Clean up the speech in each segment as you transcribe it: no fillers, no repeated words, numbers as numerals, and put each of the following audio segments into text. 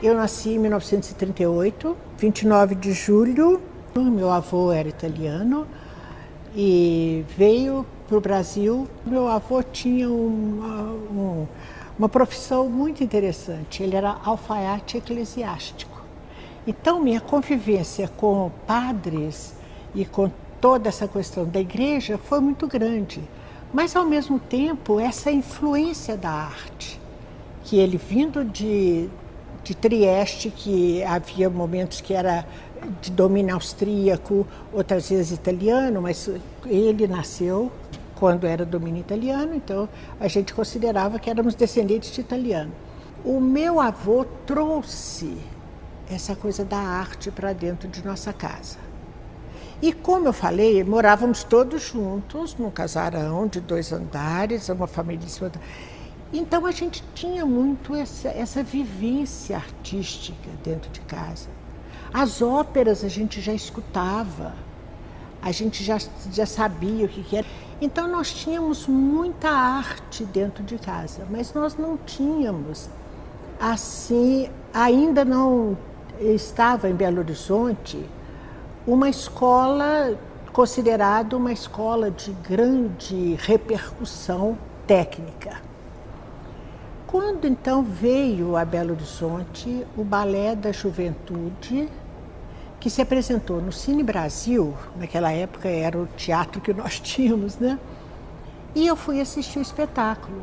Eu nasci em 1938, 29 de julho. Meu avô era italiano e veio para o Brasil. Meu avô tinha uma profissão muito interessante. Ele era alfaiate eclesiástico. Então, minha convivência com padres e com toda essa questão da igreja foi muito grande. Mas, ao mesmo tempo, essa influência da arte, que ele vindo de Trieste, que havia momentos que era de domínio austríaco, outras vezes italiano, mas ele nasceu quando era domínio italiano, então a gente considerava que éramos descendentes de italiano. O meu avô trouxe essa coisa da arte para dentro de nossa casa. E como eu falei, morávamos todos juntos num casarão de 2 andares, uma família de cima. Então a gente tinha muito essa vivência artística dentro de casa. As óperas a gente já escutava, a gente já sabia o que era. Então nós tínhamos muita arte dentro de casa, mas nós não tínhamos, assim, ainda não estava em Belo Horizonte uma escola considerada uma escola de grande repercussão técnica. Quando então veio a Belo Horizonte o Balé da Juventude, que se apresentou no Cine Brasil, naquela época era o teatro que nós tínhamos, né? E eu fui assistir o espetáculo.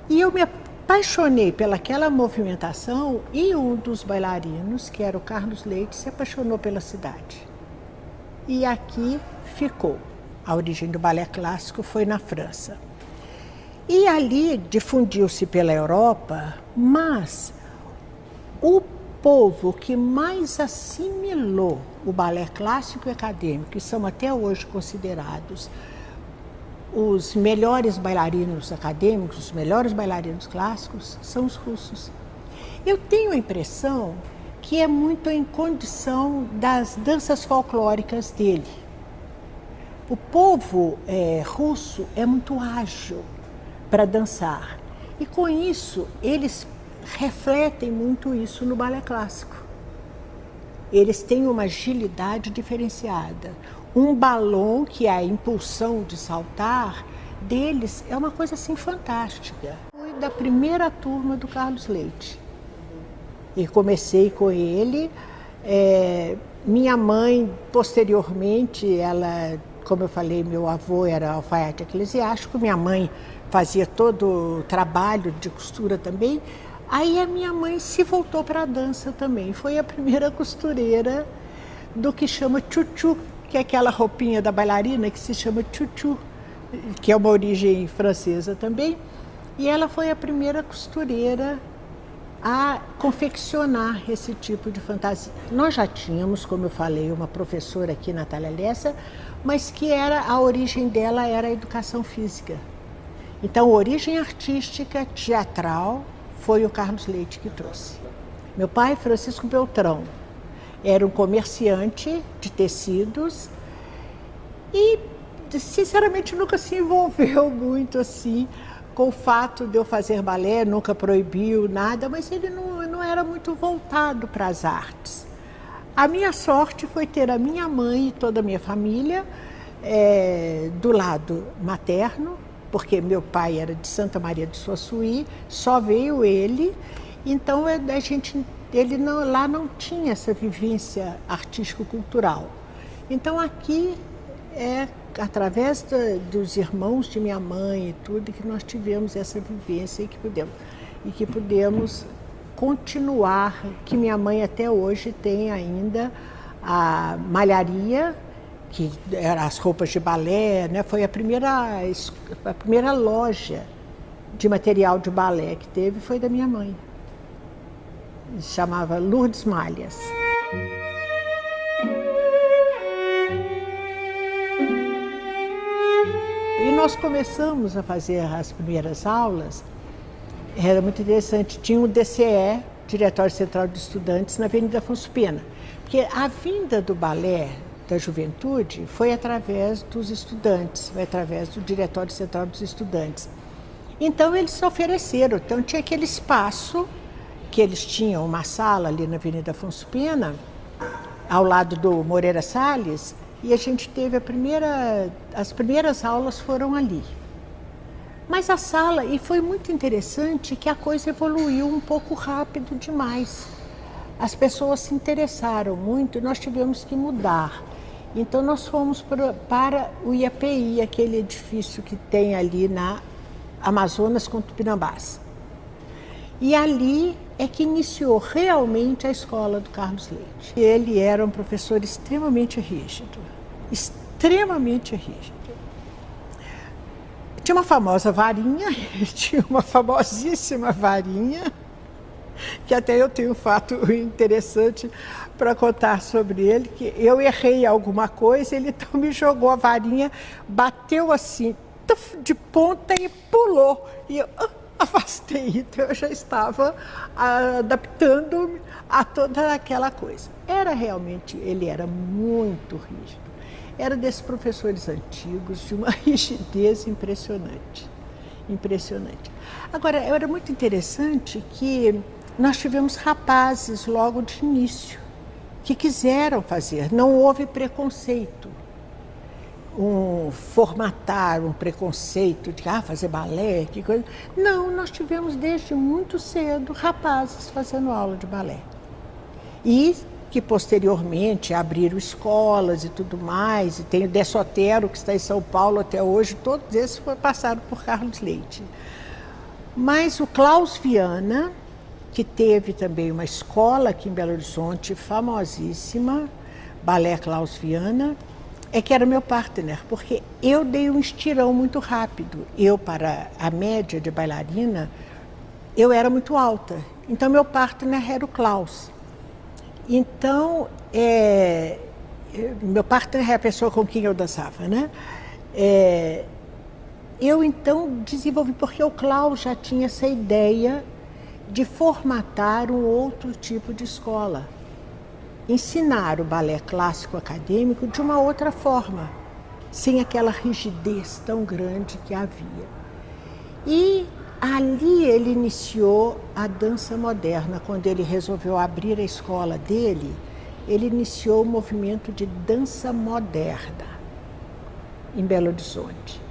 E eu me apaixonei pelaquela movimentação e um dos bailarinos, que era o Carlos Leite, se apaixonou pela cidade. E aqui ficou. A origem do balé clássico foi na França. E ali difundiu-se pela Europa, mas o povo que mais assimilou o balé clássico e acadêmico, que são até hoje considerados os melhores bailarinos acadêmicos, os melhores bailarinos clássicos, são os russos. Eu tenho a impressão que é muito em condição das danças folclóricas dele. O povo russo é muito ágil para dançar. E com isso, eles refletem muito isso no balé clássico. Eles têm uma agilidade diferenciada. Um balão, que é a impulsão de saltar, deles é uma coisa assim fantástica. Fui da primeira turma do Carlos Leite. E comecei com ele. Minha mãe, posteriormente, ela, como eu falei, meu avô era alfaiate eclesiástico, minha mãe fazia todo o trabalho de costura também. Aí a minha mãe se voltou para a dança também. Foi a primeira costureira do que chama tchutchu, que é aquela roupinha da bailarina que se chama tchutchu, que é uma origem francesa também. E ela foi a primeira costureira a confeccionar esse tipo de fantasia. Nós já tínhamos, como eu falei, uma professora aqui, Natália Lessa, mas que a origem dela era a educação física. Então, a origem artística, teatral, foi o Carlos Leite que trouxe. Meu pai, Francisco Beltrão, era um comerciante de tecidos e, sinceramente, nunca se envolveu muito assim com o fato de eu fazer balé, nunca proibiu nada, mas ele não era muito voltado para as artes. A minha sorte foi ter a minha mãe e toda a minha família do lado materno, porque meu pai era de Santa Maria de Suaçuí, só veio ele, então ele lá não tinha essa vivência artístico-cultural. Então aqui através dos irmãos de minha mãe e tudo, que nós tivemos essa vivência e que pudemos continuar, que minha mãe até hoje tem ainda a malharia, que eram as roupas de balé, né? Foi a primeira loja de material de balé que teve, foi da minha mãe. Se chamava Lourdes Malhas. E nós começamos a fazer as primeiras aulas, era muito interessante, tinha o DCE, Diretório Central de Estudantes, na Avenida Afonso Pena, porque a vinda do balé da juventude foi através dos estudantes, foi através do Diretório Central dos Estudantes. Então eles se ofereceram, então tinha aquele espaço que eles tinham uma sala ali na Avenida Afonso Pena, ao lado do Moreira Salles, e a gente teve as primeiras aulas foram ali. Mas a sala, e foi muito interessante que a coisa evoluiu um pouco rápido demais. As pessoas se interessaram muito e nós tivemos que mudar. Então nós fomos para o IAPI, aquele edifício que tem ali na Amazonas com Tupinambás. E ali é que iniciou realmente a escola do Carlos Leite. Ele era um professor extremamente rígido, extremamente rígido. Tinha uma famosa varinha, tinha uma famosíssima varinha, que até eu tenho um fato interessante para contar sobre ele, que eu errei alguma coisa, ele então me jogou a varinha, bateu assim, de ponta e pulou. E eu afastei, então eu já estava adaptando-me a toda aquela coisa. Ele era muito rígido. Era desses professores antigos, de uma rigidez impressionante. Impressionante. Agora, era muito interessante que nós tivemos rapazes logo de início que quiseram fazer, não houve preconceito. Formatar um preconceito de fazer balé, que coisa. Não, nós tivemos desde muito cedo rapazes fazendo aula de balé. E que posteriormente abriram escolas e tudo mais, e tem o Dessotero, que está em São Paulo até hoje, todos esses passaram por Carlos Leite. Mas o Klaus Viana, que teve também uma escola aqui em Belo Horizonte, famosíssima, Balé Klaus Viana, é que era meu partner, porque eu dei um estirão muito rápido. Eu, para a média de bailarina, eu era muito alta, então meu partner era o Klaus. Então, meu partner é a pessoa com quem eu dançava, né? Eu então desenvolvi, porque o Klaus já tinha essa ideia de formatar um outro tipo de escola. Ensinar o balé clássico acadêmico de uma outra forma, sem aquela rigidez tão grande que havia. E ali ele iniciou a dança moderna. Quando ele resolveu abrir a escola dele, ele iniciou o movimento de dança moderna em Belo Horizonte.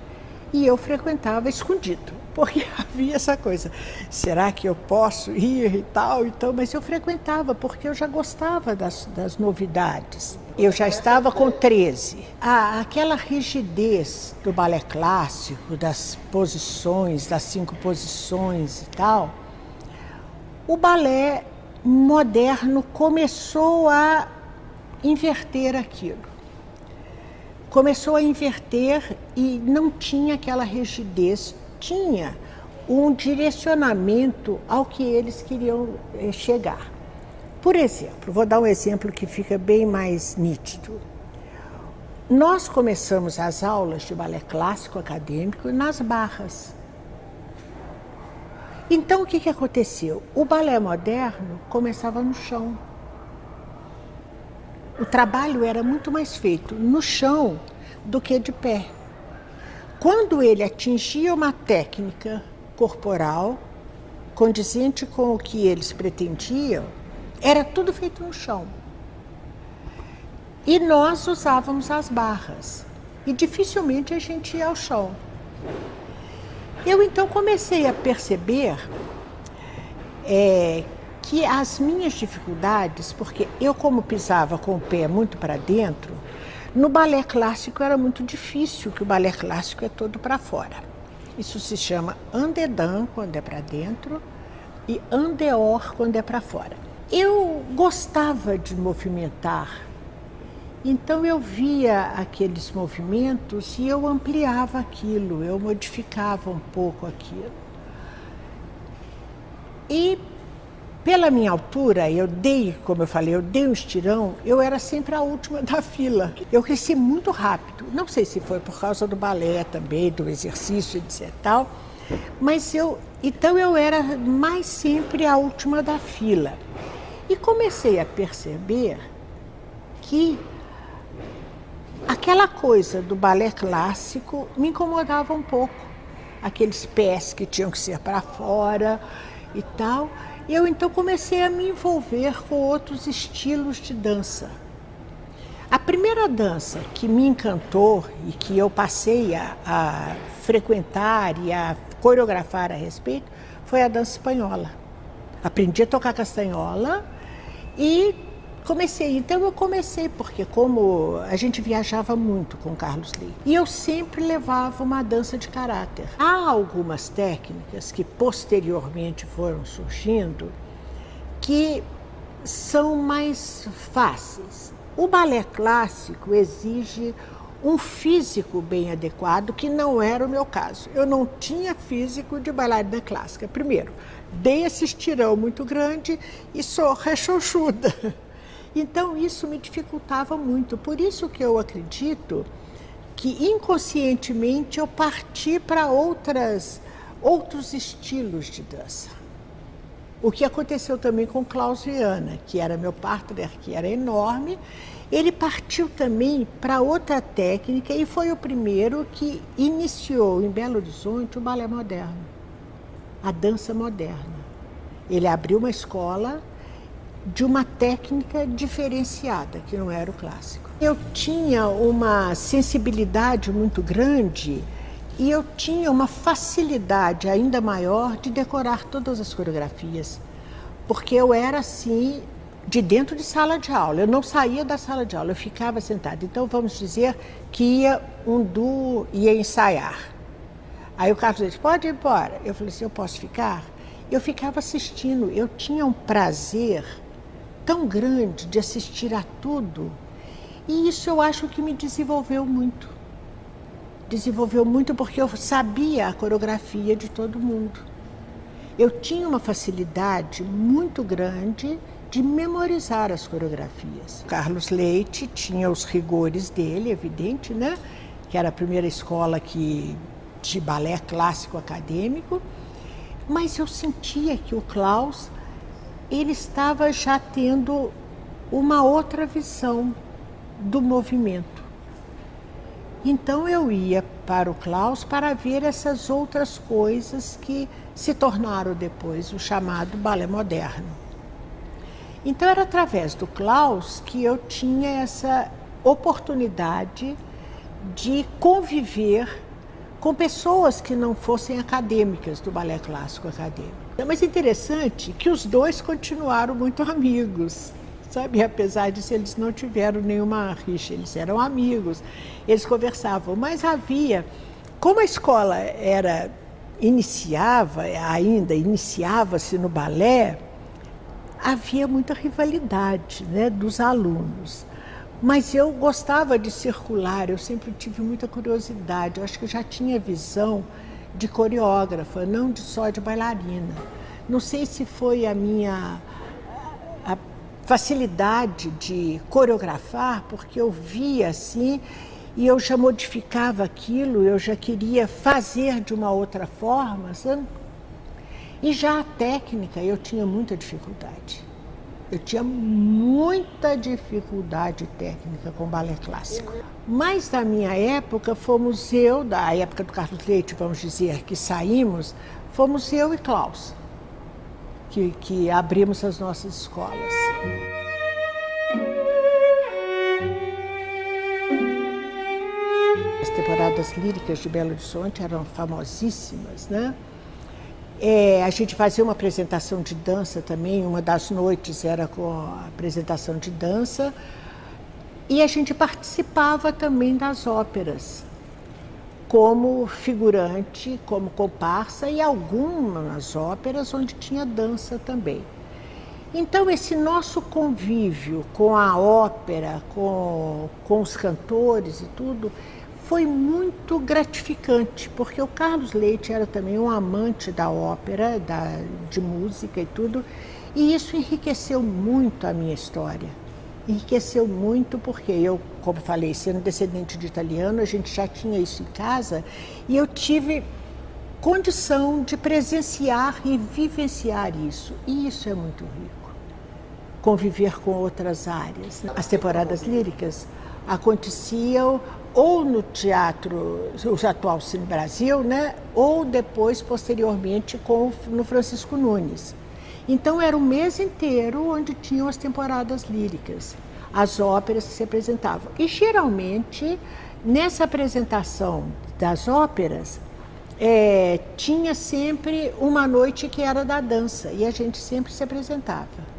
E eu frequentava escondido, porque havia essa coisa, será que eu posso ir e tal? Então, mas eu frequentava, porque eu já gostava das novidades. Eu já estava com 13. Aquela rigidez do balé clássico, das posições, das 5 posições e tal, o balé moderno começou a inverter aquilo. Começou a inverter e não tinha aquela rigidez, tinha um direcionamento ao que eles queriam chegar. Por exemplo, vou dar um exemplo que fica bem mais nítido. Nós começamos as aulas de balé clássico acadêmico nas barras. Então, o que aconteceu? O balé moderno começava no chão. O trabalho era muito mais feito no chão do que de pé. Quando ele atingia uma técnica corporal condizente com o que eles pretendiam, era tudo feito no chão. E nós usávamos as barras. E dificilmente a gente ia ao chão. Eu então comecei a perceber que as minhas dificuldades, porque eu como pisava com o pé muito para dentro, no balé clássico era muito difícil, que o balé clássico é todo para fora. Isso se chama en-dedans quando é para dentro e en-dehors quando é para fora. Eu gostava de movimentar, então eu via aqueles movimentos e eu ampliava aquilo, eu modificava um pouco aquilo. E pela minha altura, como eu falei, eu dei um estirão, eu era sempre a última da fila. Eu cresci muito rápido, não sei se foi por causa do balé também, do exercício, etc. tal, mas então eu era mais sempre a última da fila. E comecei a perceber que aquela coisa do balé clássico me incomodava um pouco. Aqueles pés que tinham que ser para fora e tal. Eu então comecei a me envolver com outros estilos de dança. A primeira dança que me encantou e que eu passei a frequentar e a coreografar a respeito foi a dança espanhola. Aprendi a tocar castanhola e Então eu comecei, porque como a gente viajava muito com Carlos Leite, e eu sempre levava uma dança de caráter. Há algumas técnicas que posteriormente foram surgindo que são mais fáceis. O balé clássico exige um físico bem adequado, que não era o meu caso. Eu não tinha físico de bailarina clássica. Primeiro, dei esse estirão muito grande e sou rechonchuda. Então isso me dificultava muito. Por isso que eu acredito que inconscientemente eu parti para outros estilos de dança. O que aconteceu também com Klaus Viana, que era meu partner, que era enorme. Ele partiu também para outra técnica e foi o primeiro que iniciou em Belo Horizonte o balé moderno, a dança moderna. Ele abriu uma escola de uma técnica diferenciada, que não era o clássico. Eu tinha uma sensibilidade muito grande e eu tinha uma facilidade ainda maior de decorar todas as coreografias, porque eu era assim, de dentro de sala de aula. Eu não saía da sala de aula, eu ficava sentada. Então vamos dizer que um duo ia ensaiar. Aí o Carlos disse, pode ir embora. Eu falei assim, eu posso ficar? Eu ficava assistindo, eu tinha um prazer tão grande de assistir a tudo. E isso eu acho que me desenvolveu muito. Desenvolveu muito porque eu sabia a coreografia de todo mundo. Eu tinha uma facilidade muito grande de memorizar as coreografias. Carlos Leite tinha os rigores dele, evidente, né? Que era a primeira escola de balé clássico acadêmico, mas eu sentia que o Klaus, ele estava já tendo uma outra visão do movimento. Então eu ia para o Klaus para ver essas outras coisas que se tornaram depois o chamado balé moderno. Então era através do Klaus que eu tinha essa oportunidade de conviver com pessoas que não fossem acadêmicas do balé clássico acadêmico. Mas é interessante que os dois continuaram muito amigos, sabe? Apesar disso, eles não tiveram nenhuma rixa, eles eram amigos, eles conversavam, mas havia, como a escola iniciava-se no balé, havia muita rivalidade, né, dos alunos. Mas eu gostava de circular, eu sempre tive muita curiosidade. Eu acho que eu já tinha visão de coreógrafa, não só de bailarina. Não sei se foi a facilidade de coreografar, porque eu via assim e eu já modificava aquilo, eu já queria fazer de uma outra forma, sabe? E já a técnica eu tinha muita dificuldade. Eu tinha muita dificuldade técnica com balé clássico. Mas na minha época, da época do Carlos Leite, vamos dizer, que saímos, fomos eu e Klaus, que abrimos as nossas escolas. As temporadas líricas de Belo Horizonte eram famosíssimas, né? A gente fazia uma apresentação de dança também, uma das noites era com a apresentação de dança, e a gente participava também das óperas, como figurante, como comparsa, e algumas óperas onde tinha dança também. Então esse nosso convívio com a ópera, com os cantores e tudo, foi muito gratificante, porque o Carlos Leite era também um amante da ópera, de música e tudo, e isso enriqueceu muito a minha história. Enriqueceu muito porque eu, como falei, sendo descendente de italiano, a gente já tinha isso em casa, e eu tive condição de presenciar e vivenciar isso, e isso é muito rico. Conviver com outras áreas. As temporadas líricas aconteciam ou no teatro, o atual Cine Brasil, né? Ou depois, posteriormente, no Francisco Nunes. Então era um mês inteiro onde tinham as temporadas líricas, as óperas que se apresentavam. E geralmente, nessa apresentação das óperas, tinha sempre uma noite que era da dança, e a gente sempre se apresentava.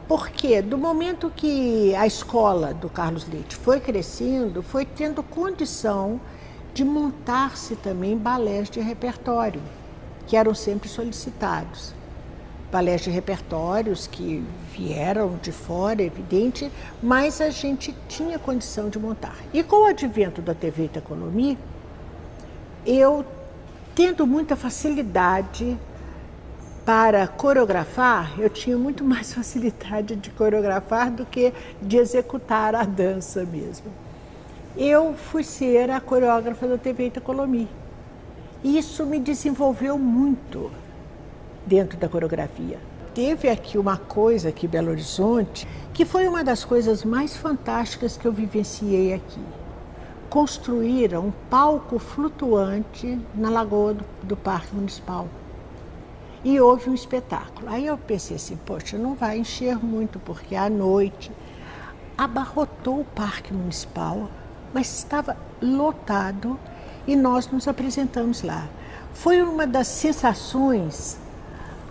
Porque do momento que a escola do Carlos Leite foi crescendo, foi tendo condição de montar-se também balés de repertório, que eram sempre solicitados. Balés de repertórios que vieram de fora, evidente, mas a gente tinha condição de montar. E com o advento da TV Itacolomí, eu, tendo muita facilidade para coreografar, eu tinha muito mais facilidade de coreografar do que de executar a dança mesmo. Eu fui ser a coreógrafa da TV Itacolomí. Isso me desenvolveu muito dentro da coreografia. Teve aqui uma coisa aqui em Belo Horizonte, que foi uma das coisas mais fantásticas que eu vivenciei aqui. Construíram um palco flutuante na Lagoa do Parque Municipal. E houve um espetáculo. Aí eu pensei assim, poxa, não vai encher muito, porque à noite abarrotou o Parque Municipal, mas estava lotado e nós nos apresentamos lá. Foi uma das sensações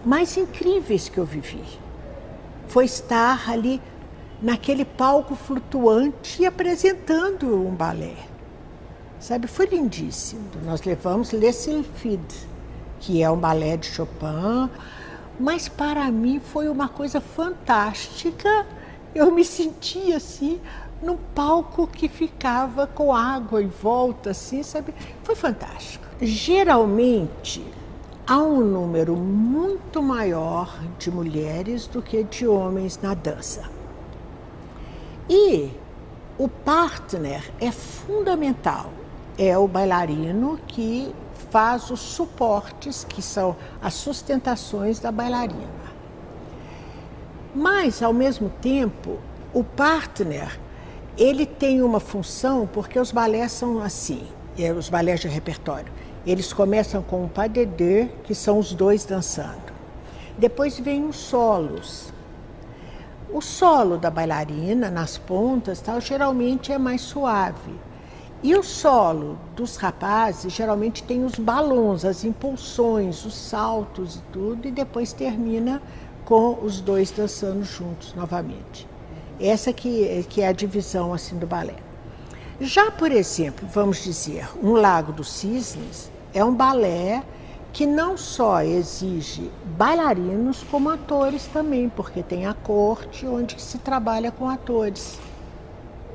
mais incríveis que eu vivi. Foi estar ali naquele palco flutuante e apresentando um balé. Sabe, foi lindíssimo. Nós levamos Les Sylphides, que é um balé de Chopin, mas para mim foi uma coisa fantástica. Eu me sentia assim, num palco que ficava com água em volta, assim, sabe? Foi fantástico. Geralmente, há um número muito maior de mulheres do que de homens na dança. E o partner é fundamental, é o bailarino que faz os suportes, que são as sustentações da bailarina. Mas, ao mesmo tempo, o partner, ele tem uma função, porque os balés são assim, os balés de repertório. Eles começam com o pas de deux, que são os dois dançando. Depois vem os solos. O solo da bailarina, nas pontas, tal, geralmente é mais suave. E o solo dos rapazes geralmente tem os balões, as impulsões, os saltos e tudo, e depois termina com os dois dançando juntos novamente. Essa que é a divisão assim do balé. Já, por exemplo, vamos dizer, um Lago dos Cisnes é um balé que não só exige bailarinos, como atores também, porque tem a corte onde se trabalha com atores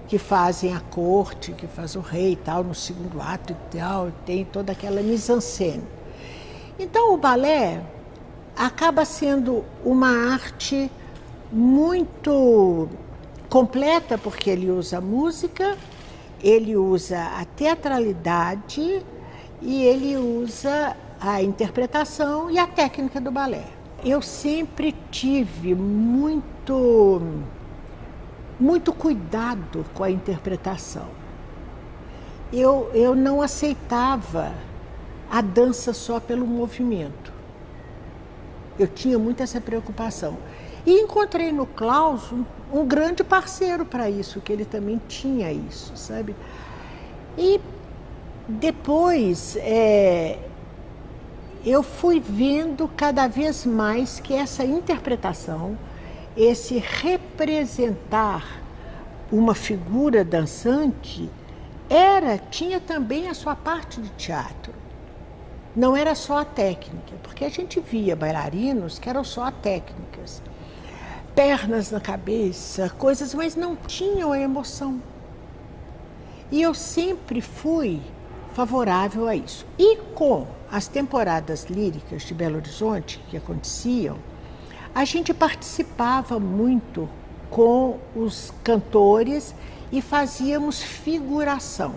que fazem a corte, que faz o rei e tal, no segundo ato e tal, tem toda aquela mise-en-scène. Então o balé acaba sendo uma arte muito completa, porque ele usa a música, ele usa a teatralidade e ele usa a interpretação e a técnica do balé. Eu sempre tive muito cuidado com a interpretação. Eu não aceitava a dança só pelo movimento. Eu tinha muito essa preocupação. E encontrei no Klaus um grande parceiro para isso, que ele também tinha isso, sabe? E depois eu fui vendo cada vez mais que essa interpretação, esse representar uma figura dançante, tinha também a sua parte de teatro. Não era só a técnica, porque a gente via bailarinos que eram só técnicas. Pernas na cabeça, coisas, mas não tinham a emoção. E eu sempre fui favorável a isso. E com as temporadas líricas de Belo Horizonte que aconteciam, a gente participava muito com os cantores e fazíamos figuração.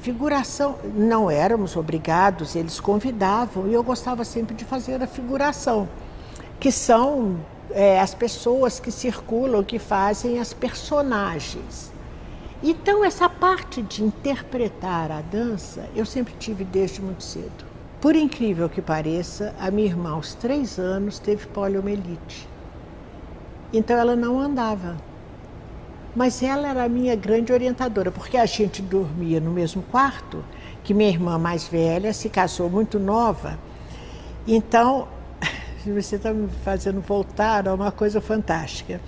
Figuração, não éramos obrigados, eles convidavam, e eu gostava sempre de fazer a figuração, que são as pessoas que circulam, que fazem as personagens. Então, essa parte de interpretar a dança, eu sempre tive desde muito cedo. Por incrível que pareça, a minha irmã, aos 3 anos, teve poliomielite. Então ela não andava. Mas ela era a minha grande orientadora, porque a gente dormia no mesmo quarto, que minha irmã mais velha se casou muito nova. Então, você está me fazendo voltar a uma coisa fantástica.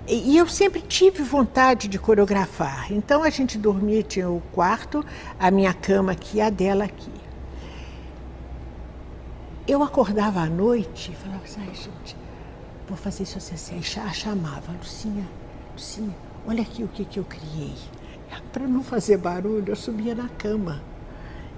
E eu sempre tive vontade de coreografar. Então a gente dormia, tinha o quarto, a minha cama aqui e a dela aqui. Eu acordava à noite e falava assim, ai gente, vou fazer isso assim, chamava, Lucinha, olha aqui o que eu criei. Para não fazer barulho, eu subia na cama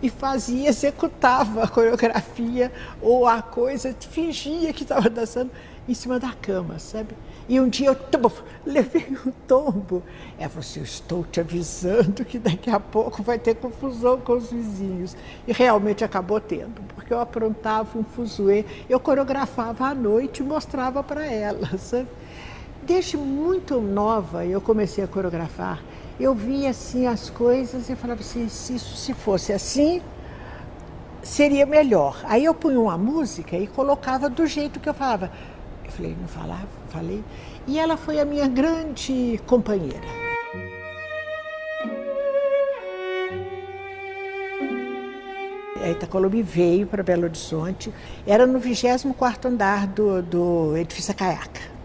e executava a coreografia ou a coisa, fingia que estava dançando em cima da cama, sabe? E um dia eu levei um tombo. Ela falou assim, eu estou te avisando que daqui a pouco vai ter confusão com os vizinhos. E realmente acabou tendo, porque eu aprontava um fuzuê, eu coreografava à noite e mostrava para ela, sabe? Desde muito nova eu comecei a coreografar. Eu via assim as coisas e falava assim, se fosse assim, seria melhor. Aí eu punha uma música e colocava do jeito que eu falava. Eu falei, não falava? Falei. E ela foi a minha grande companheira. A Itacolomi veio para Belo Horizonte, era no 24º andar do edifício Acaiaca.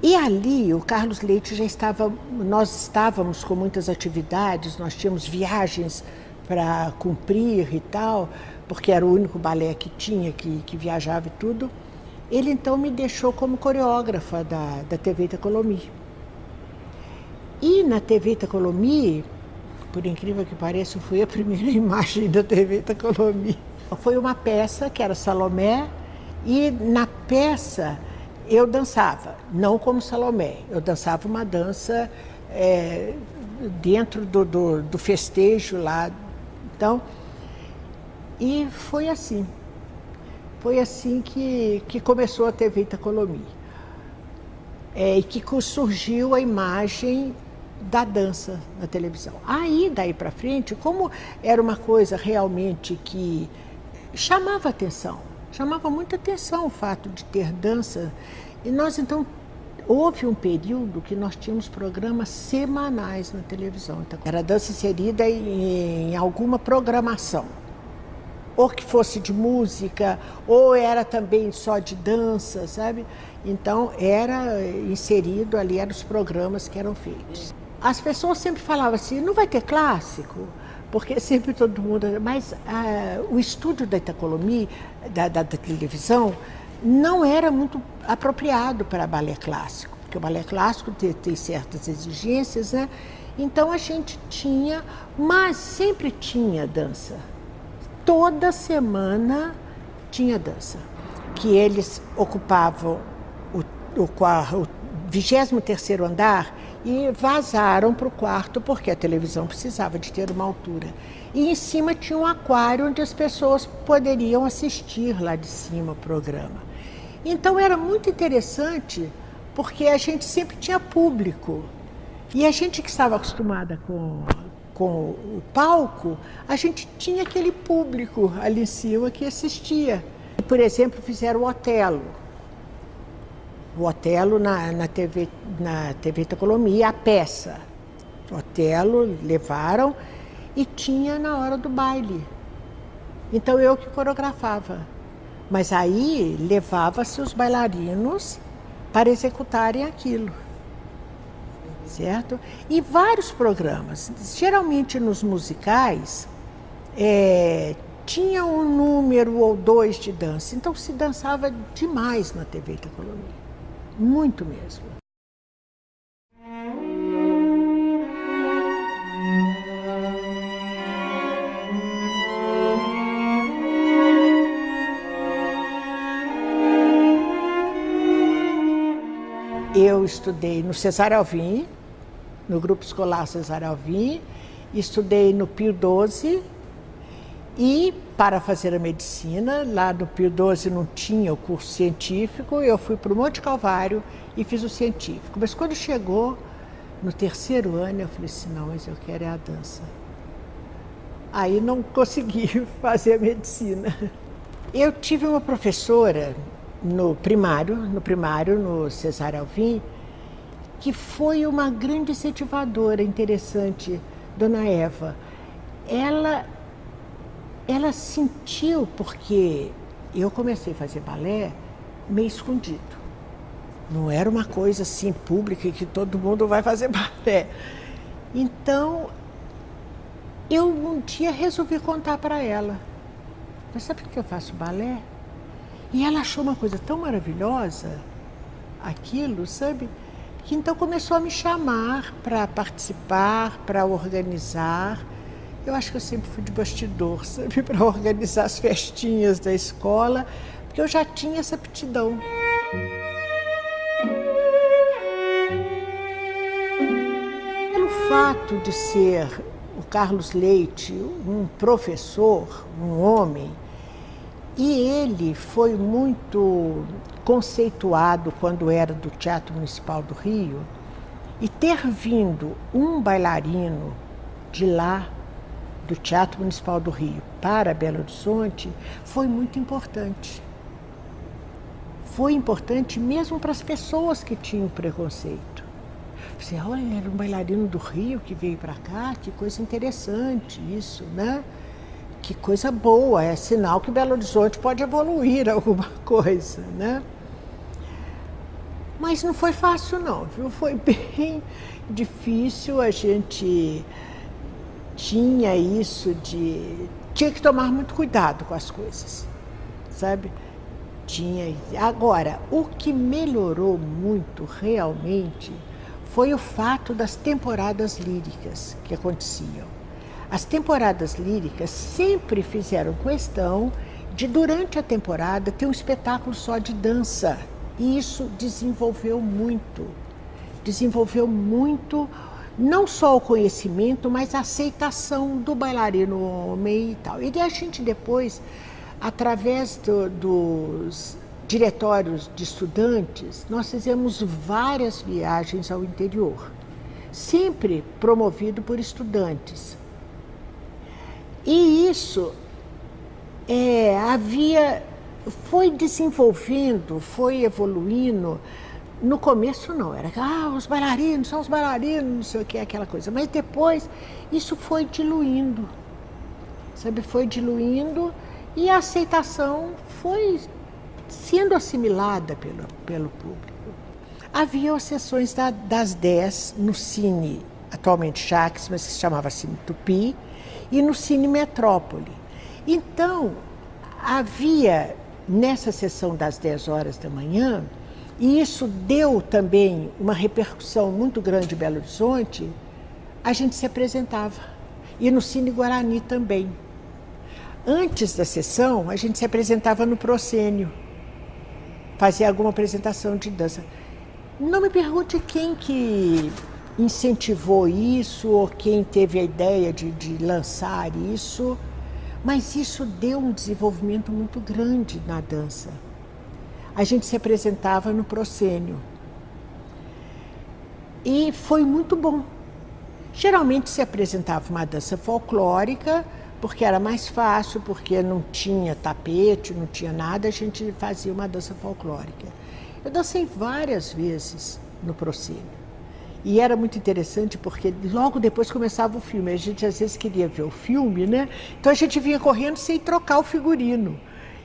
E ali o Carlos Leite já estava, nós estávamos com muitas atividades, nós tínhamos viagens para cumprir e tal, porque era o único balé que tinha, que viajava e tudo. Ele então me deixou como coreógrafa da TV Itacolomi. E na TV Itacolomi, por incrível que pareça, foi a primeira imagem da TV Itacolomi. Foi uma peça que era Salomé, e na peça eu dançava, não como Salomé, eu dançava uma dança dentro do festejo lá. Então, e foi assim. Foi assim que começou a TV Itacolomi. E que surgiu a imagem da dança na televisão. Aí, daí para frente, como era uma coisa realmente que chamava atenção, chamava muita atenção o fato de ter dança. E nós, então, houve um período que nós tínhamos programas semanais na televisão. Então, era dança inserida em alguma programação. Ou que fosse de música, ou era também só de dança, sabe? Então, era inserido ali, eram os programas que eram feitos. As pessoas sempre falavam assim, não vai ter clássico? Porque sempre todo mundo... Mas o estúdio da Itacolomi, da televisão, não era muito apropriado para balé clássico, porque o balé clássico tem certas exigências, né? Então, a gente tinha, mas sempre tinha dança. Toda semana tinha dança, que eles ocupavam o 23º andar e vazaram para o quarto, porque a televisão precisava de ter uma altura. E em cima tinha um aquário onde as pessoas poderiam assistir lá de cima o programa. Então era muito interessante, porque a gente sempre tinha público. E a gente que estava acostumada com o palco, a gente tinha aquele público ali em cima que assistia. Por exemplo, fizeram o Otelo. O Otelo na TV Itacolomi, a peça. O Otelo levaram e tinha na hora do baile. Então eu que coreografava. Mas aí levava-se os bailarinos para executarem aquilo. Certo? E vários programas, geralmente nos musicais, tinha um número ou dois de dança, então se dançava demais na TV Itacolomi, muito mesmo. Eu estudei no Cesare Alvim, no Grupo Escolar Cesare Alvim, estudei no Pio XII e, para fazer a medicina, lá no Pio XII não tinha o curso científico, eu fui para o Monte Calvário e fiz o científico. Mas quando chegou no 3º ano, eu falei assim, não, mas eu quero é a dança. Aí não consegui fazer a medicina. Eu tive uma professora no primário, no Cesar Alvim, que foi uma grande incentivadora, interessante, Dona Eva. Ela sentiu, porque eu comecei a fazer balé meio escondido. Não era uma coisa assim pública que todo mundo vai fazer balé. Então, eu um dia resolvi contar para ela. Mas sabe por que eu faço balé? E ela achou uma coisa tão maravilhosa, aquilo, sabe? Que então começou a me chamar para participar, para organizar. Eu acho que eu sempre fui de bastidor, sabe? Para organizar as festinhas da escola, porque eu já tinha essa aptidão. Pelo fato de ser o Carlos Leite um professor, um homem, e ele foi muito conceituado quando era do Teatro Municipal do Rio, e ter vindo um bailarino de lá, do Teatro Municipal do Rio, para Belo Horizonte, foi muito importante. Foi importante mesmo para as pessoas que tinham preconceito. Você, olha, era um bailarino do Rio que veio para cá, que coisa interessante isso, né? Que coisa boa, é sinal que Belo Horizonte pode evoluir alguma coisa, né? Mas não foi fácil não, viu? Foi bem difícil, a gente tinha isso de... Tinha que tomar muito cuidado com as coisas, sabe? Agora, o que melhorou muito realmente foi o fato das temporadas líricas que aconteciam. As temporadas líricas sempre fizeram questão de, durante a temporada, ter um espetáculo só de dança. E isso desenvolveu muito não só o conhecimento, mas a aceitação do bailarino homem e tal. E a gente depois, através dos diretórios de estudantes, nós fizemos várias viagens ao interior, sempre promovido por estudantes. E isso foi desenvolvendo, foi evoluindo. No começo não, era os bailarinos, são os bailarinos, não sei o que, aquela coisa. Mas depois isso foi diluindo, sabe? Foi diluindo e a aceitação foi sendo assimilada pelo público. Havia as sessões das 10 no Cine, atualmente Jacques, mas que se chamava Cine Tupi, e no Cine Metrópole. Então, havia nessa sessão das 10 horas da manhã, e isso deu também uma repercussão muito grande em Belo Horizonte, a gente se apresentava. E no Cine Guarani também. Antes da sessão, a gente se apresentava no Proscênio, fazia alguma apresentação de dança. Não me pergunte quem que incentivou isso ou quem teve a ideia de lançar isso, mas isso deu um desenvolvimento muito grande na dança. A gente se apresentava no Proscênio e foi muito bom. Geralmente se apresentava uma dança folclórica, porque era mais fácil, porque não tinha tapete, não tinha nada, a gente fazia uma dança folclórica. Eu dancei várias vezes no Proscênio. E era muito interessante porque logo depois começava o filme. A gente às vezes queria ver o filme, né? Então a gente vinha correndo sem trocar o figurino.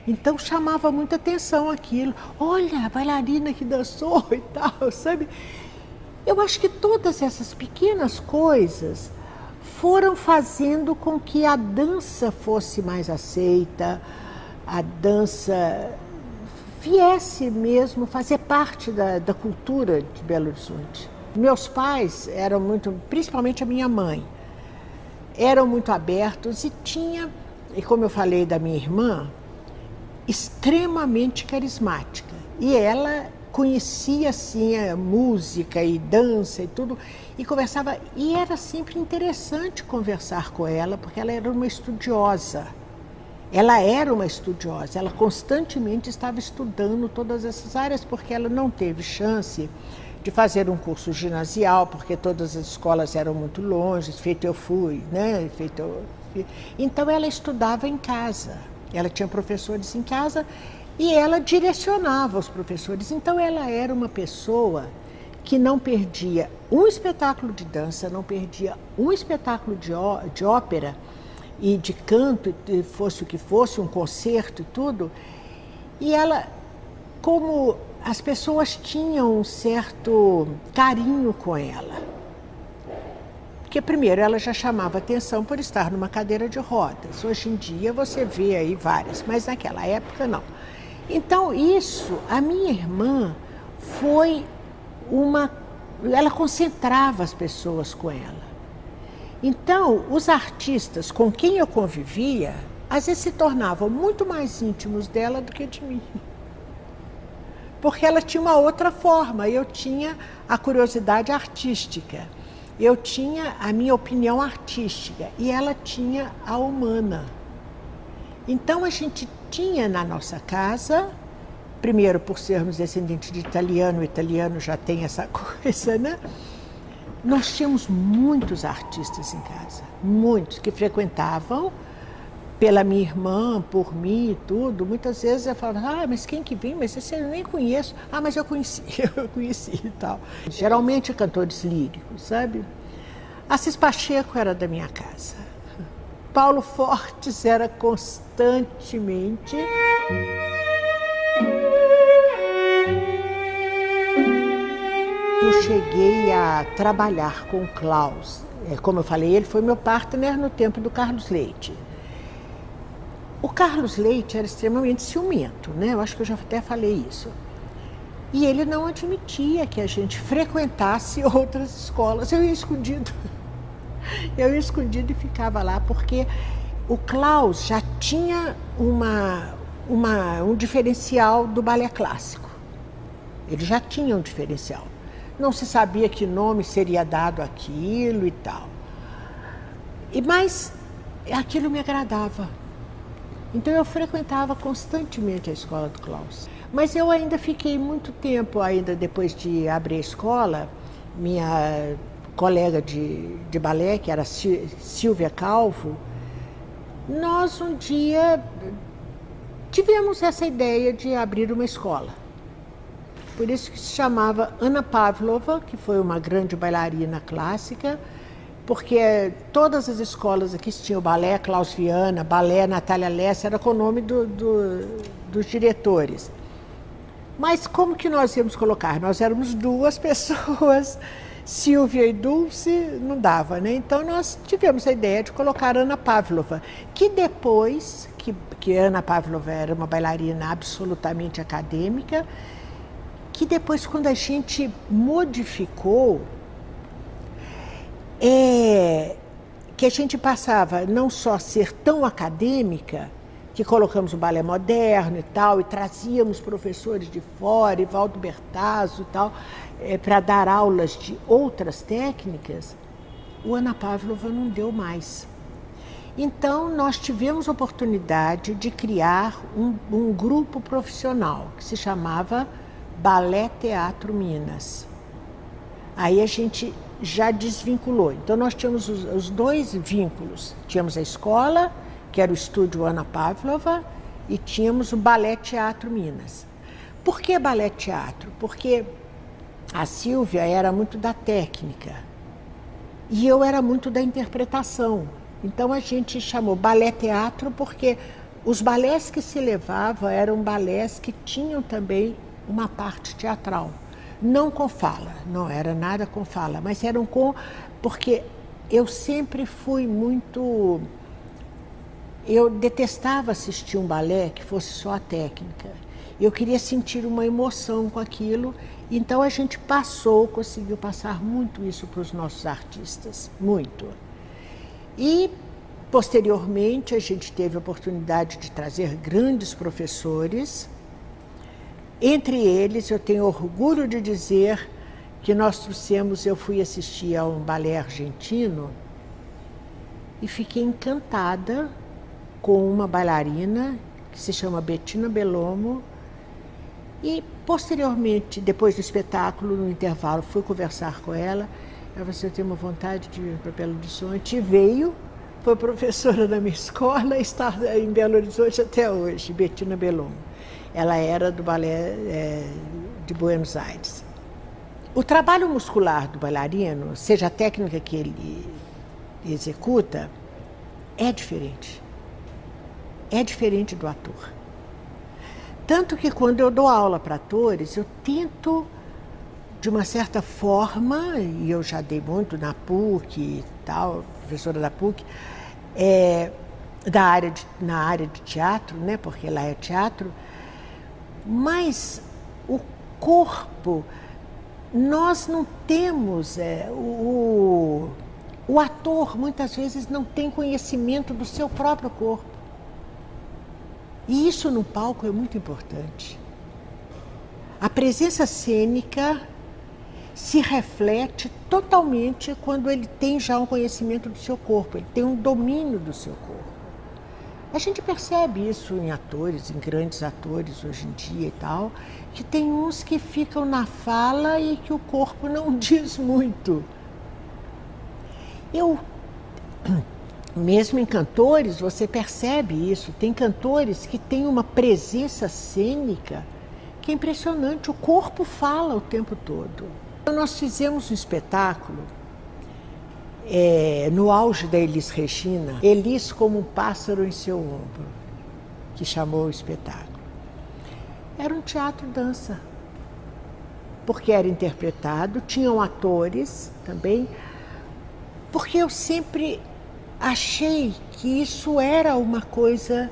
Então chamava muita atenção aquilo. Olha, a bailarina que dançou e tal, sabe? Eu acho que todas essas pequenas coisas foram fazendo com que a dança fosse mais aceita, a dança viesse mesmo fazer parte da cultura de Belo Horizonte. Meus pais eram muito, principalmente a minha mãe, eram muito abertos e tinha, e como eu falei da minha irmã, extremamente carismática. E ela conhecia assim a música e dança e tudo, e conversava, e era sempre interessante conversar com ela, porque ela era uma estudiosa. Ela constantemente estava estudando todas essas áreas, porque ela não teve chance de fazer um curso ginasial, porque todas as escolas eram muito longe, feito eu fui, né? Então ela estudava em casa, ela tinha professores em casa e ela direcionava os professores. Então ela era uma pessoa que não perdia um espetáculo de dança, não perdia um espetáculo de ópera e de canto, fosse o que fosse, um concerto e tudo. E ela, como as pessoas tinham um certo carinho com ela, porque primeiro ela já chamava atenção por estar numa cadeira de rodas. Hoje em dia você vê aí várias, mas naquela época não. Então isso, a minha irmã foi ela concentrava as pessoas com ela. Então os artistas com quem eu convivia, às vezes se tornavam muito mais íntimos dela do que de mim. Porque ela tinha uma outra forma, eu tinha a curiosidade artística. Eu tinha a minha opinião artística e ela tinha a humana. Então a gente tinha na nossa casa, primeiro por sermos descendentes de italiano, o italiano já tem essa coisa, né? Nós tínhamos muitos artistas em casa, muitos que frequentavam pela minha irmã, por mim e tudo. Muitas vezes eu falava, mas quem que vem? Mas esse eu nem conheço. Mas eu conheci e tal. Geralmente cantores líricos, sabe? Assis Pacheco era da minha casa. Paulo Fortes era constantemente. Eu cheguei a trabalhar com o Klaus. Como eu falei, ele foi meu partner no tempo do Carlos Leite. O Carlos Leite era extremamente ciumento, né? Eu acho que eu já até falei isso. E ele não admitia que a gente frequentasse outras escolas. Eu ia escondido. Eu ia escondido e ficava lá, porque o Klaus já tinha um diferencial do balé clássico. Ele já tinha um diferencial. Não se sabia que nome seria dado àquilo e tal. Mas aquilo me agradava. Então eu frequentava constantemente a escola do Klaus. Mas eu ainda fiquei muito tempo, ainda depois de abrir a escola, minha colega de balé, que era Silvia Calvo, nós um dia tivemos essa ideia de abrir uma escola. Por isso que se chamava Anna Pavlova, que foi uma grande bailarina clássica, porque todas as escolas aqui tinham balé Klaus Viana, balé Natália Lessa, era com o nome dos diretores. Mas como que nós íamos colocar? Nós éramos duas pessoas, Silvia e Dulce, não dava, né? Então nós tivemos a ideia de colocar Anna Pavlova, que depois, que Anna Pavlova era uma bailarina absolutamente acadêmica, que depois quando a gente modificou, que a gente passava não só a ser tão acadêmica, que colocamos o balé moderno e tal, e trazíamos professores de fora, Evaldo Bertazzo e tal, para dar aulas de outras técnicas, o Anna Pavlova não deu mais. Então nós tivemos a oportunidade de criar um grupo profissional, que se chamava Balé Teatro Minas. Aí a gente já desvinculou. Então nós tínhamos os dois vínculos. Tínhamos a escola, que era o estúdio Anna Pavlova, e tínhamos o Balé Teatro Minas. Por que Balé Teatro? Porque a Silvia era muito da técnica e eu era muito da interpretação. Então a gente chamou Balé Teatro porque os balés que se levavam eram balés que tinham também uma parte teatral. Não com fala, não era nada com fala, mas eram porque eu sempre fui muito... Eu detestava assistir um balé que fosse só a técnica. Eu queria sentir uma emoção com aquilo, então a gente conseguiu passar muito isso para os nossos artistas, muito. E, posteriormente, a gente teve a oportunidade de trazer grandes professores. Entre eles, eu tenho orgulho de dizer que nós trouxemos, eu fui assistir a um balé argentino e fiquei encantada com uma bailarina que se chama Bettina Bellomo. E, posteriormente, depois do espetáculo, no intervalo, fui conversar com ela. Ela falou assim, eu tenho uma vontade de ir para Belo Horizonte. E veio, foi professora da minha escola e está em Belo Horizonte até hoje, Bettina Bellon. Ela era do balé de Buenos Aires. O trabalho muscular do bailarino, seja a técnica que ele executa, é diferente. É diferente do ator. Tanto que quando eu dou aula para atores, eu tento, de uma certa forma, e eu já dei muito na PUC e tal, professora da PUC, na área de teatro, né, porque lá é teatro, mas o corpo, nós não temos, o ator muitas vezes não tem conhecimento do seu próprio corpo. E isso no palco é muito importante. A presença cênica se reflete totalmente quando ele tem já um conhecimento do seu corpo, ele tem um domínio do seu corpo. A gente percebe isso em atores, em grandes atores hoje em dia e tal, que tem uns que ficam na fala e que o corpo não diz muito. Mesmo em cantores, você percebe isso. Tem cantores que têm uma presença cênica que é impressionante. O corpo fala o tempo todo. Nós fizemos um espetáculo no auge da Elis Regina, Elis como um pássaro em seu ombro, que chamou o espetáculo. Era um teatro-dança, porque era interpretado, tinham atores também, porque eu sempre achei que isso era uma coisa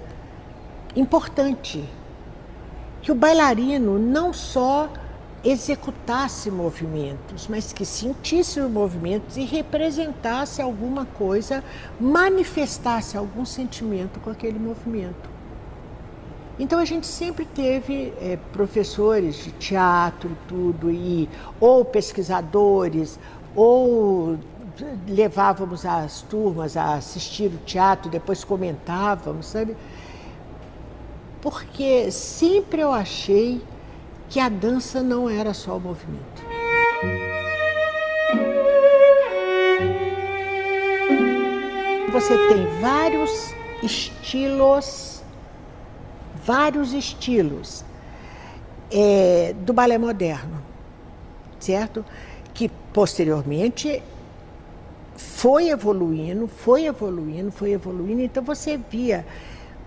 importante, que o bailarino não só executasse movimentos, mas que sentisse os movimentos e representasse alguma coisa, manifestasse algum sentimento com aquele movimento. Então a gente sempre teve professores de teatro e tudo, ou pesquisadores, ou levávamos as turmas a assistir o teatro, depois comentávamos, sabe? Porque sempre eu achei que a dança não era só o movimento. Você tem vários estilos do balé moderno, certo? Que posteriormente foi evoluindo, então você via.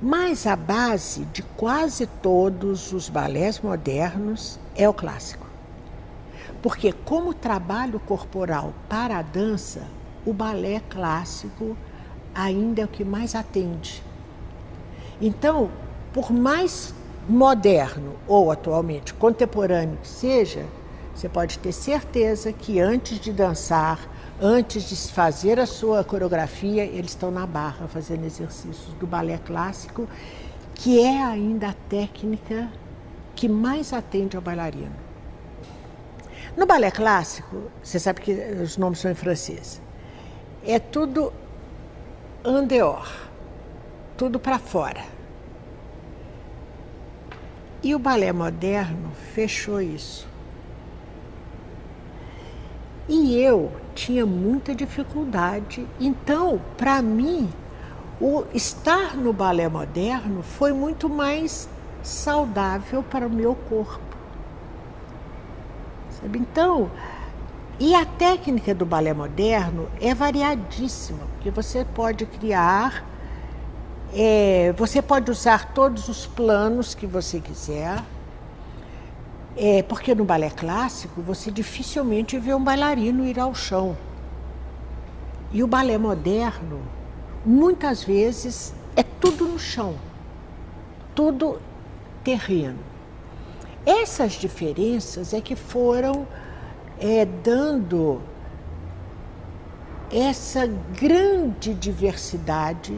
Mas a base de quase todos os balés modernos é o clássico. Porque como trabalho corporal para a dança, o balé clássico ainda é o que mais atende. Então, por mais moderno ou atualmente contemporâneo que seja, você pode ter certeza que antes de dançar, antes de fazer a sua coreografia, eles estão na barra fazendo exercícios do balé clássico, que é ainda a técnica que mais atende ao bailarino. No balé clássico, você sabe que os nomes são em francês, é tudo en dehors, tudo para fora. E o balé moderno fechou isso. E eu tinha muita dificuldade. Então, para mim, o estar no balé moderno foi muito mais saudável para o meu corpo. Sabe? Então, e a técnica do balé moderno é variadíssima, porque você pode criar, você pode usar todos os planos que você quiser. Porque no balé clássico você dificilmente vê um bailarino ir ao chão. E o balé moderno, muitas vezes, é tudo no chão, tudo terreno. Essas diferenças é que foram dando essa grande diversidade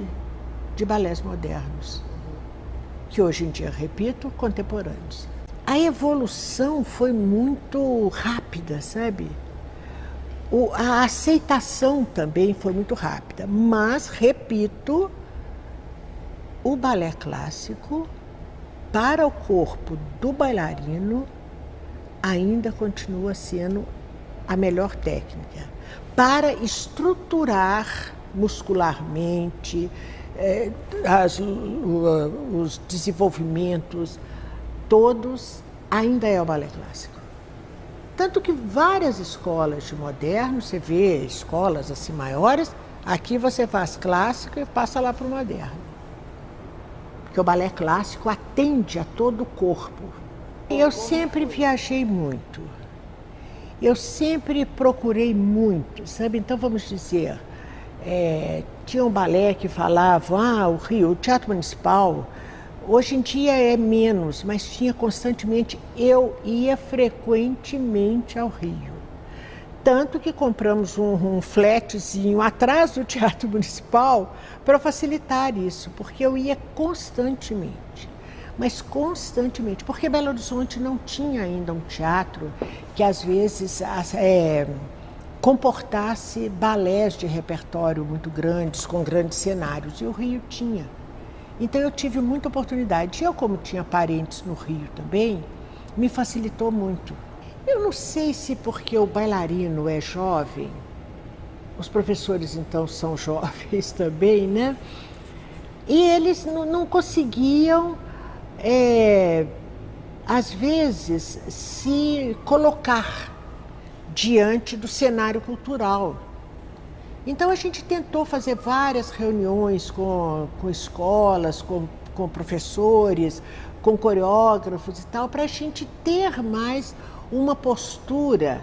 de balés modernos, que hoje em dia, repito, contemporâneos. A evolução foi muito rápida, sabe? A aceitação também foi muito rápida, mas, repito, o balé clássico, para o corpo do bailarino, ainda continua sendo a melhor técnica para estruturar muscularmente, os desenvolvimentos, todos, ainda é o balé clássico. Tanto que várias escolas de moderno, você vê escolas assim maiores, aqui você faz clássico e passa lá para o moderno. Porque o balé clássico atende a todo o corpo. Eu sempre viajei muito. Eu sempre procurei muito, sabe? Então, vamos dizer, tinha um balé que falava, o Rio, o Teatro Municipal, hoje em dia é menos, mas tinha constantemente, eu ia frequentemente ao Rio. Tanto que compramos um flatzinho atrás do Teatro Municipal para facilitar isso, porque eu ia constantemente. Mas constantemente, porque Belo Horizonte não tinha ainda um teatro que às vezes comportasse balés de repertório muito grandes, com grandes cenários, e o Rio tinha. Então eu tive muita oportunidade. Eu, como tinha parentes no Rio também, me facilitou muito. Eu não sei se porque o bailarino é jovem, os professores então são jovens também, né? E eles não conseguiam, às vezes, se colocar diante do cenário cultural. Então a gente tentou fazer várias reuniões com escolas, com professores, com coreógrafos e tal, para a gente ter mais uma postura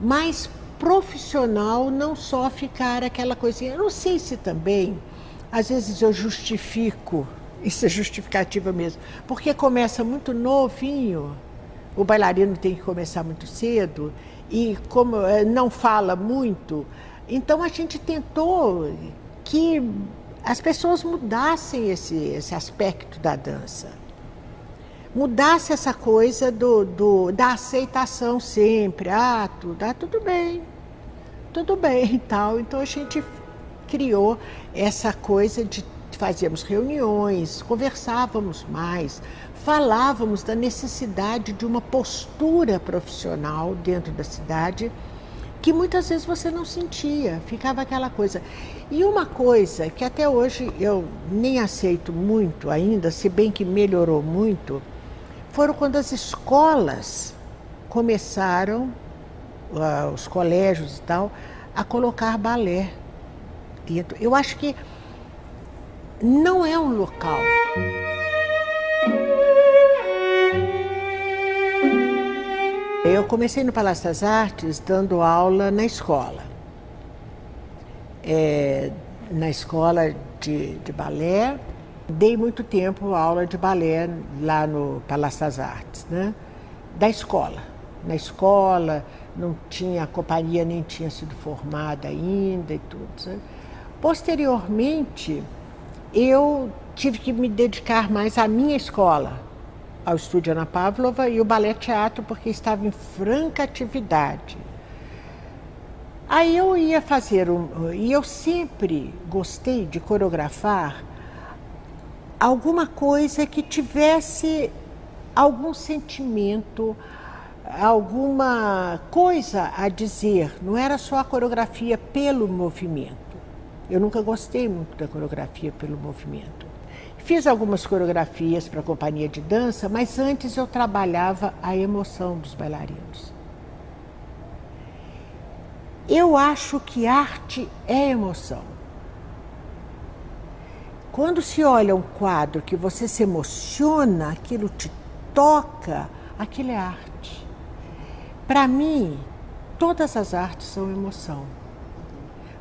mais profissional, não só ficar aquela coisinha. Eu não sei se também, às vezes eu justifico, isso é justificativa mesmo, porque começa muito novinho, o bailarino tem que começar muito cedo, e como não fala muito, então a gente tentou que as pessoas mudassem esse aspecto da dança. Mudasse essa coisa da aceitação sempre, tudo bem e tal. Então a gente criou essa coisa de fazíamos reuniões, conversávamos mais, falávamos da necessidade de uma postura profissional dentro da cidade, que muitas vezes você não sentia, ficava aquela coisa. E uma coisa que até hoje eu nem aceito muito ainda, se bem que melhorou muito, foram quando as escolas começaram, os colégios e tal, a colocar balé dentro. Eu acho que não é um local. Eu comecei no Palácio das Artes dando aula na escola. Na escola de balé. Dei muito tempo aula de balé lá no Palácio das Artes, né? Da escola. Na escola, não tinha, a companhia nem tinha sido formada ainda e tudo, sabe? Posteriormente, eu tive que me dedicar mais à minha escola, ao Estúdio Ana Pávlova e o Balé Teatro, porque estava em franca atividade. Aí eu ia fazer e eu sempre gostei de coreografar alguma coisa que tivesse algum sentimento, alguma coisa a dizer. Não era só a coreografia pelo movimento. Eu nunca gostei muito da coreografia pelo movimento. Fiz algumas coreografias para a companhia de dança, mas antes eu trabalhava a emoção dos bailarinos. Eu acho que arte é emoção. Quando se olha um quadro que você se emociona, aquilo te toca, aquilo é arte. Para mim, todas as artes são emoção.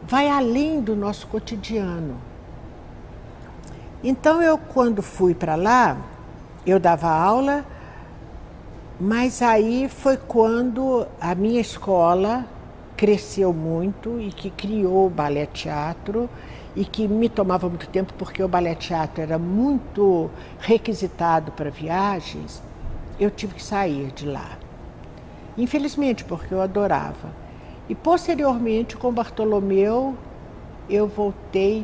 Vai além do nosso cotidiano. Então eu, quando fui para lá, eu dava aula, mas aí foi quando a minha escola cresceu muito e que criou o Balé Teatro, e que me tomava muito tempo, porque o Balé Teatro era muito requisitado para viagens, eu tive que sair de lá. Infelizmente, porque eu adorava. E posteriormente, com Bartolomeu, eu voltei.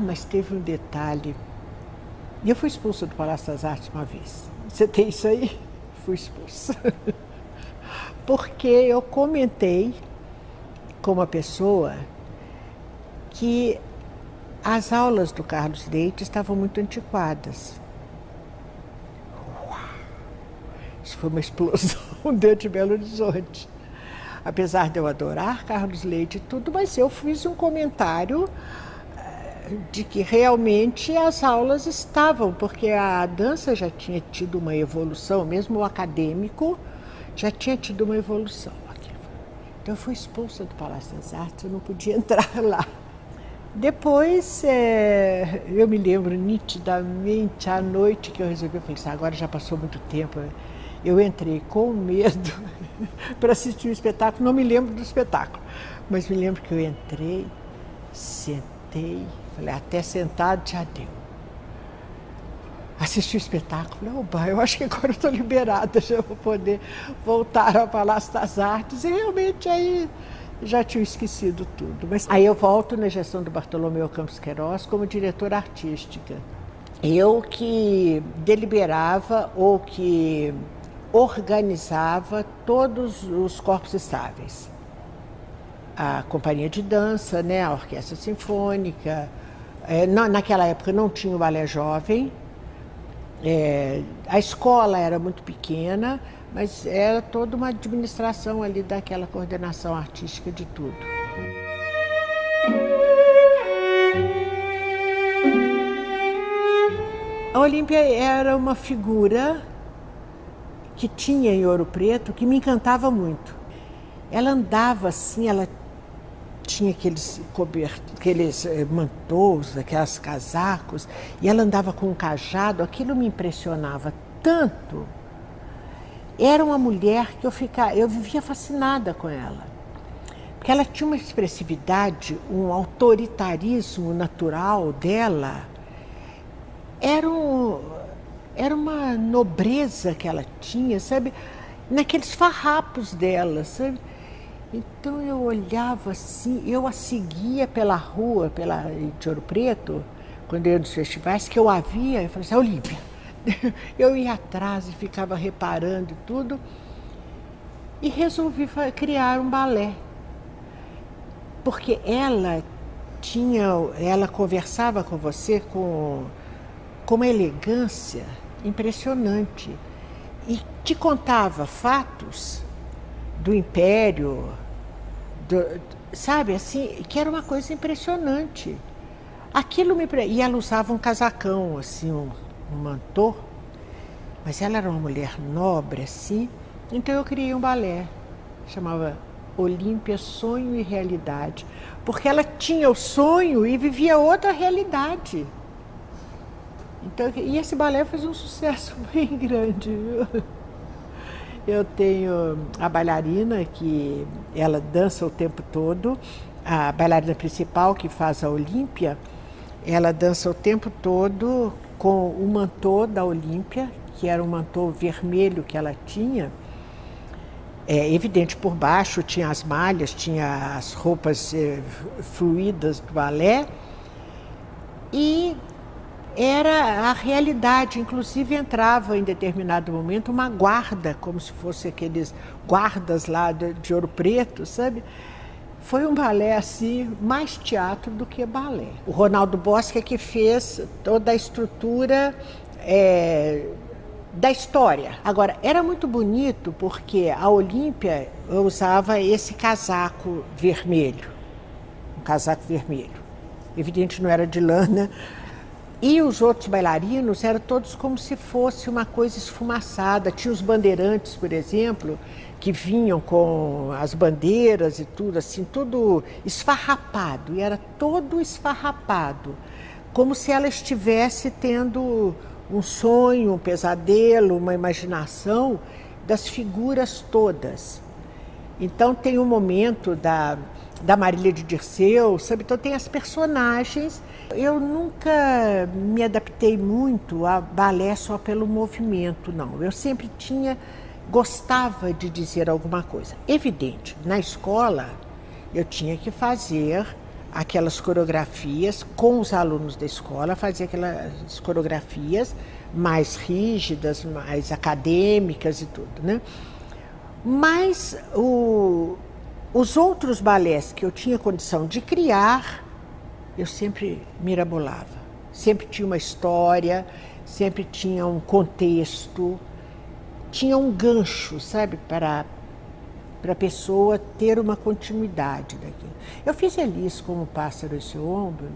Mas teve um detalhe. Eu fui expulsa do Palácio das Artes uma vez. Você tem isso aí? Fui expulsa. Porque eu comentei com uma pessoa que as aulas do Carlos Leite estavam muito antiquadas. Isso foi uma explosão dentro de Belo Horizonte. Apesar de eu adorar Carlos Leite e tudo, mas eu fiz um comentário de que realmente as aulas estavam, porque a dança já tinha tido uma evolução, mesmo o acadêmico já tinha tido uma evolução. Então eu fui expulsa do Palácio das Artes, eu não podia entrar lá. Depois, eu me lembro nitidamente, à noite que eu resolvi, eu falei assim, agora já passou muito tempo, eu entrei com medo para assistir o espetáculo, não me lembro do espetáculo, mas me lembro que eu entrei, sentei, falei, até sentado já deu. Assisti o espetáculo, oba, eu acho que agora eu estou liberada, já vou poder voltar ao Palácio das Artes, e realmente aí já tinha esquecido tudo. Mas aí eu volto na gestão do Bartolomeu Campos Queiroz como diretora artística. Eu que deliberava ou que organizava todos os corpos estáveis. A companhia de dança, né, a orquestra sinfônica. Naquela época não tinha o balé jovem. A escola era muito pequena, mas era toda uma administração ali daquela coordenação artística de tudo. A Olímpia era uma figura que tinha em Ouro Preto que me encantava muito. Ela andava assim, ela tinha aqueles mantôs, aqueles casacos, e ela andava com um cajado, aquilo me impressionava tanto. Era uma mulher que eu vivia fascinada com ela, porque ela tinha uma expressividade, um autoritarismo natural dela, era uma nobreza que ela tinha, sabe, naqueles farrapos dela, sabe? Então eu olhava assim, eu a seguia pela rua, de Ouro Preto, quando eu ia nos festivais, que eu a via, eu falei assim, Olímpia. Eu ia atrás e ficava reparando e tudo, e resolvi criar um balé. Porque ela conversava com você com uma elegância impressionante e te contava fatos do Império, sabe, assim, que era uma coisa impressionante. E ela usava um casacão, assim, um mantô, mas ela era uma mulher nobre, assim, então eu criei um balé, chamava Olímpia Sonho e Realidade, porque ela tinha o sonho e vivia outra realidade. Então, e esse balé fez um sucesso bem grande, viu? Eu tenho a bailarina que ela dança o tempo todo, a bailarina principal que faz a Olímpia, ela dança o tempo todo com o mantô da Olímpia, que era um mantô vermelho que ela tinha. Evidente, por baixo tinha as malhas, tinha as roupas fluídas do balé, e era a realidade, inclusive entrava em determinado momento uma guarda, como se fosse aqueles guardas lá de Ouro Preto, sabe? Foi um balé assim, mais teatro do que balé. O Ronaldo Bosca que fez toda a estrutura da história. Agora, era muito bonito porque a Olímpia usava esse casaco vermelho, um casaco vermelho. Evidente, não era de lã, e os outros bailarinos eram todos como se fosse uma coisa esfumaçada. Tinha os bandeirantes, por exemplo, que vinham com as bandeiras e tudo, assim, tudo esfarrapado. E era todo esfarrapado, como se ela estivesse tendo um sonho, um pesadelo, uma imaginação das figuras todas. Então tem um momento da Marília de Dirceu, sabe? Então tem as personagens. Eu nunca me adaptei muito a balé só pelo movimento, não. Eu sempre gostava de dizer alguma coisa. Evidente, na escola eu tinha que fazer aquelas coreografias com os alunos da escola, fazer aquelas coreografias mais rígidas, mais acadêmicas e tudo, né? Mas os outros balés que eu tinha condição de criar, eu sempre mirabolava. Sempre tinha uma história, sempre tinha um contexto, tinha um gancho, sabe, para a pessoa ter uma continuidade daquilo. Eu fiz Elis como Pássaro em Seu Ombro.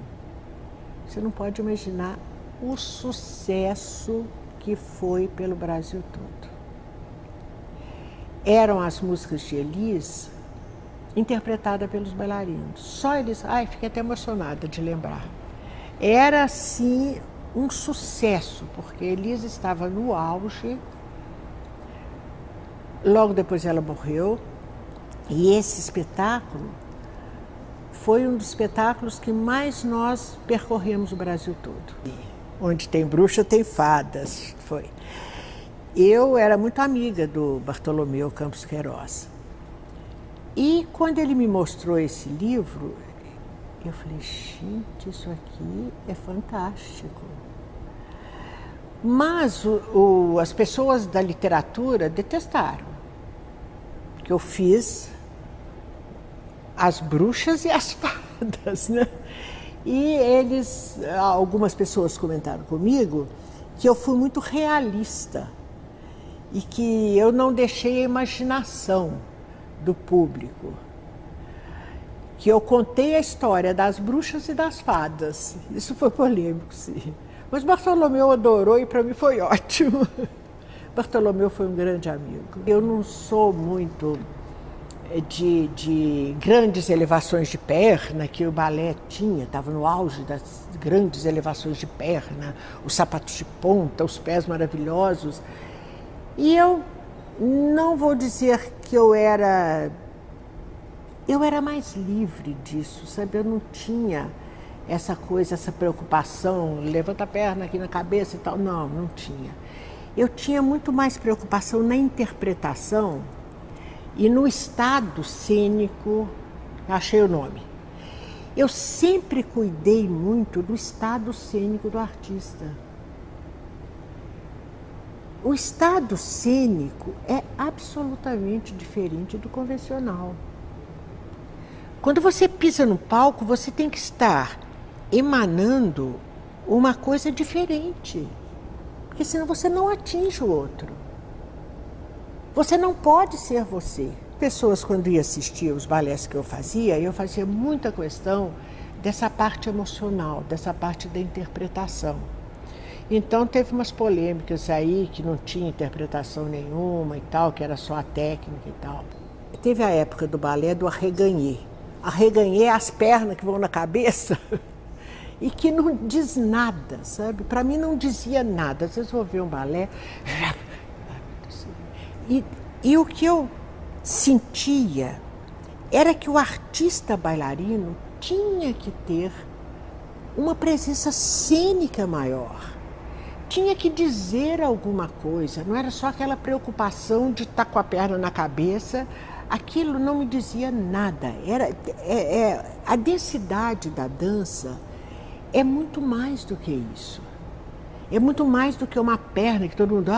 Você não pode imaginar o sucesso que foi pelo Brasil todo. Eram as músicas de Elis interpretadas pelos bailarinos. Só eles... Ai, fiquei até emocionada de lembrar. Era, assim, um sucesso, porque Elis estava no auge. Logo depois ela morreu. E esse espetáculo foi um dos espetáculos que mais nós percorremos o Brasil todo. Onde tem bruxa, tem fadas, foi. Eu era muito amiga do Bartolomeu Campos Queiroz. E quando ele me mostrou esse livro, eu falei, gente, isso aqui é fantástico. Mas as pessoas da literatura detestaram, porque eu fiz as bruxas e as fadas, né? E algumas pessoas comentaram comigo que eu fui muito realista e que eu não deixei a imaginação do público, que eu contei a história das bruxas e das fadas. Isso foi polêmico, sim. Mas Bartolomeu adorou e para mim foi ótimo. Bartolomeu foi um grande amigo. Eu não sou muito de grandes elevações de perna que o balé tinha, estava no auge das grandes elevações de perna, os sapatos de ponta, os pés maravilhosos. E eu não vou dizer que eu era mais livre disso, sabe? Eu não tinha essa coisa, essa preocupação, levanta a perna aqui na cabeça e tal. Não tinha. Eu tinha muito mais preocupação na interpretação e no estado cênico, achei o nome. Eu sempre cuidei muito do estado cênico do artista. O estado cênico é absolutamente diferente do convencional. Quando você pisa no palco, você tem que estar emanando uma coisa diferente, porque senão você não atinge o outro. Você não pode ser você. Pessoas, quando iam assistir os balés que eu fazia muita questão dessa parte emocional, dessa parte da interpretação. Então teve umas polêmicas aí que não tinha interpretação nenhuma e tal, que era só a técnica e tal. Teve a época do balé do arreganhê. Arreganhê é as pernas que vão na cabeça e que não diz nada, sabe? Para mim não dizia nada. Às vezes eu vou ver um balé... E o que eu sentia era que o artista bailarino tinha que ter uma presença cênica maior. Tinha que dizer alguma coisa, não era só aquela preocupação de estar com a perna na cabeça. Aquilo não me dizia nada. A densidade da dança é muito mais do que isso. É muito mais do que uma perna que todo mundo,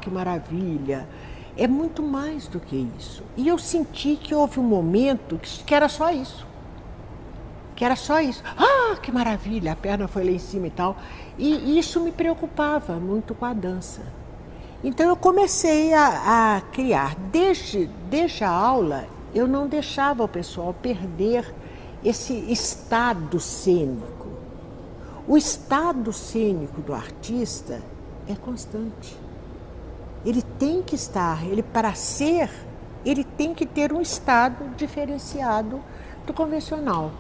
que maravilha. É muito mais do que isso. E eu senti que houve um momento que era só isso. Que era só isso. Que maravilha, a perna foi lá em cima e tal. E isso me preocupava muito com a dança. Então eu comecei a criar. Desde a aula, eu não deixava o pessoal perder esse estado cênico. O estado cênico do artista é constante. Ele tem que estar, para ser, ele tem que ter um estado diferenciado do convencional.